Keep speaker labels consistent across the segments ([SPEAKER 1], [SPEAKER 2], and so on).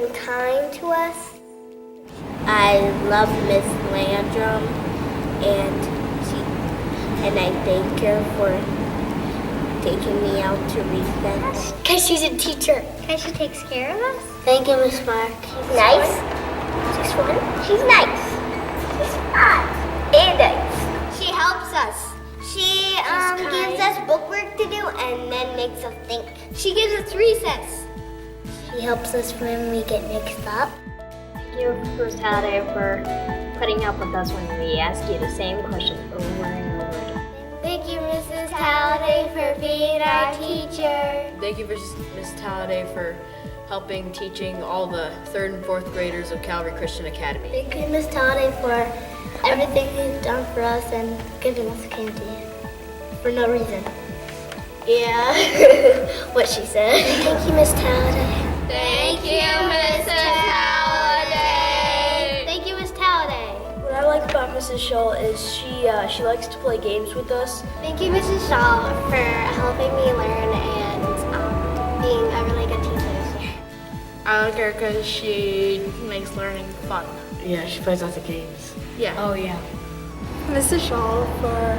[SPEAKER 1] and kind to us. I love Miss Landrum, and I thank her for taking me out to recess. Because she's a teacher. Because she takes care of us. Thank you, Miss Mark. She's nice. She's fun. She's nice. She's fun. And nice. She helps us. She gives us bookwork to do and then makes us think. She gives us recess. She helps us when we get mixed up.
[SPEAKER 2] Thank you, Ms. Halliday, for putting up with us when we ask you the same question over and over again.
[SPEAKER 1] Thank you, Mrs. Halliday, for being our teacher.
[SPEAKER 3] Thank you, Ms. Halliday, for helping teaching all the 3rd and 4th graders of Calvary Christian Academy.
[SPEAKER 1] Thank you, Ms. Halliday, for everything you've done for us and giving us candy for no reason. Yeah, what she said. Thank you, Ms. Halliday. Thank you, Mrs. Halliday. Thank you, Ms. Halliday.
[SPEAKER 4] What I like about Mrs. Shaw is she likes to play games with us.
[SPEAKER 1] Thank you, Mrs. Shaw, for helping me learn and being a really good teacher this year.
[SPEAKER 5] I like her because she makes learning fun.
[SPEAKER 6] Yeah, she plays lots of games.
[SPEAKER 5] Yeah.
[SPEAKER 4] Oh, yeah.
[SPEAKER 7] Mrs. Shaw for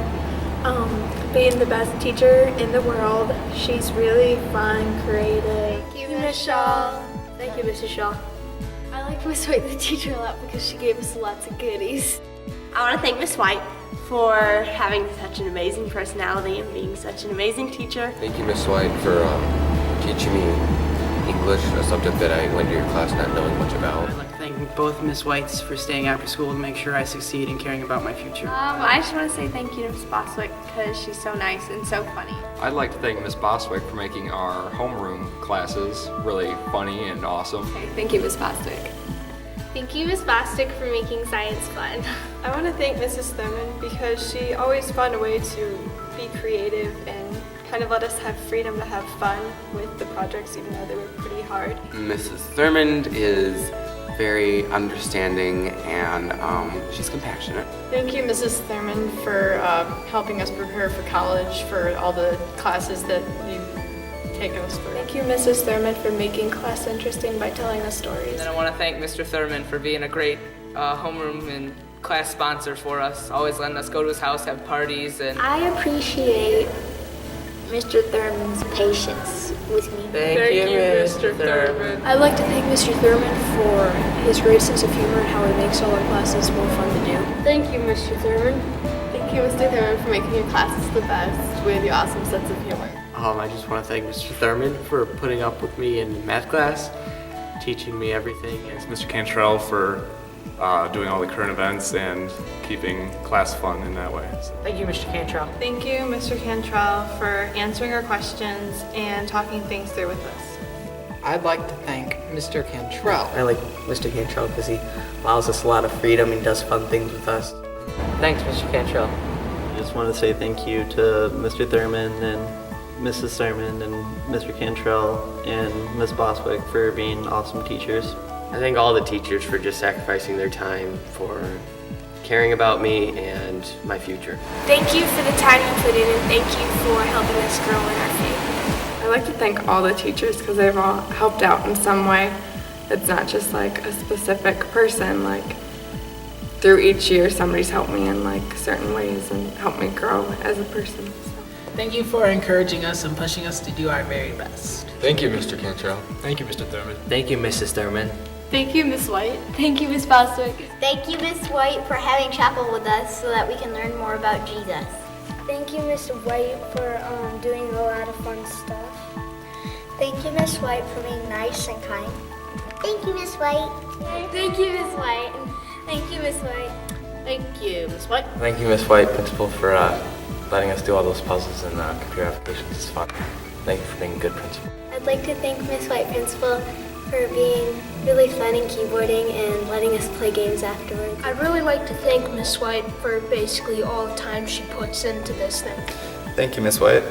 [SPEAKER 7] being the best teacher in the world. She's really fun, creative.
[SPEAKER 1] Thank you, Ms. Shaw.
[SPEAKER 4] Thank you, Mrs. Shaw.
[SPEAKER 7] I like Miss White, the teacher, a lot because she gave us lots of goodies.
[SPEAKER 8] I want to thank Miss White for having such an amazing personality and being such an amazing teacher.
[SPEAKER 9] Thank you, Miss White, for teaching me English, a subject that I went to your class not knowing much about.
[SPEAKER 6] I'd like to thank both Miss Whites for staying after school to make sure I succeed in caring about my future.
[SPEAKER 10] I just want to say thank you to Miss Boswick because she's so nice and so funny.
[SPEAKER 11] I'd like to thank Miss Boswick for making our homeroom classes really funny and awesome.
[SPEAKER 10] Okay, thank you, Miss Boswick.
[SPEAKER 7] Thank you, Miss Bostic, for making science fun.
[SPEAKER 12] I want to thank Mrs. Thurman because she always found a way to be creative and kind of let us have freedom to have fun with the projects even though they were pretty hard.
[SPEAKER 13] Mrs. Thurmond is very understanding and she's compassionate.
[SPEAKER 5] Thank you, Mrs. Thurman, for helping us prepare for college, for all the classes that you've taken us through.
[SPEAKER 7] Thank you, Mrs. Thurman, for making class interesting by telling us stories.
[SPEAKER 14] And I want to thank Mr. Thurman for being a great homeroom and class sponsor for us, always letting us go to his house, have parties, and
[SPEAKER 1] I appreciate Mr. Thurman's patience with me.
[SPEAKER 14] Thank you, Mr. Thurman.
[SPEAKER 4] I'd like to thank Mr. Thurman for his great sense of humor and how he makes all our classes more fun to do.
[SPEAKER 5] Thank you, Mr. Thurman.
[SPEAKER 10] Thank you, Mr. Thurman, for making your classes the best with your awesome sense of humor.
[SPEAKER 15] I just want to thank Mr. Thurman for putting up with me in math class, teaching me everything.
[SPEAKER 16] It's Mr. Cantrell for doing all the current events and keeping class fun in that way.
[SPEAKER 6] Thank you, Mr. Cantrell.
[SPEAKER 12] Thank you, Mr. Cantrell, for answering our questions and talking things through with us.
[SPEAKER 17] I'd like to thank Mr. Cantrell.
[SPEAKER 6] I like Mr. Cantrell because he allows us a lot of freedom and does fun things with us.
[SPEAKER 14] Thanks, Mr. Cantrell.
[SPEAKER 15] I just want to say thank you to Mr. Thurman and Mrs. Thurman and Mr. Cantrell and Ms. Boswick for being awesome teachers.
[SPEAKER 13] I thank all the teachers for just sacrificing their time for caring about me and my future.
[SPEAKER 10] Thank you for the time you put in and thank you for helping us grow in our faith.
[SPEAKER 5] I'd like to thank all the teachers because they've all helped out in some way. It's not just like a specific person, like through each year somebody's helped me in like certain ways and helped me grow as a person. So.
[SPEAKER 17] Thank you for encouraging us and pushing us to do our very best.
[SPEAKER 9] Thank you, Mr. Cantrell.
[SPEAKER 16] Thank you, Mr. Thurman.
[SPEAKER 15] Thank you, Mrs. Thurman.
[SPEAKER 10] Thank you, Miss White.
[SPEAKER 1] Thank you, Miss Boswick. Thank you, Miss White, for having chapel with us so that we can learn more about Jesus. Thank you, Mr. White, for doing a lot of fun stuff. Thank you, Miss White, for being nice and kind. Thank you, Miss White. Thank you, Miss White. Thank you, Miss White.
[SPEAKER 6] Thank you, Miss White.
[SPEAKER 9] Thank you, Miss White, Principal, for letting us do all those puzzles and computer applications. It's fun. Thank you for being a good principal.
[SPEAKER 1] I'd like to thank Miss White, Principal, for being really fun and keyboarding and letting us play games afterwards.
[SPEAKER 4] I'd really like to thank Miss White for basically all the time she puts into this thing.
[SPEAKER 9] Thank you, Miss White.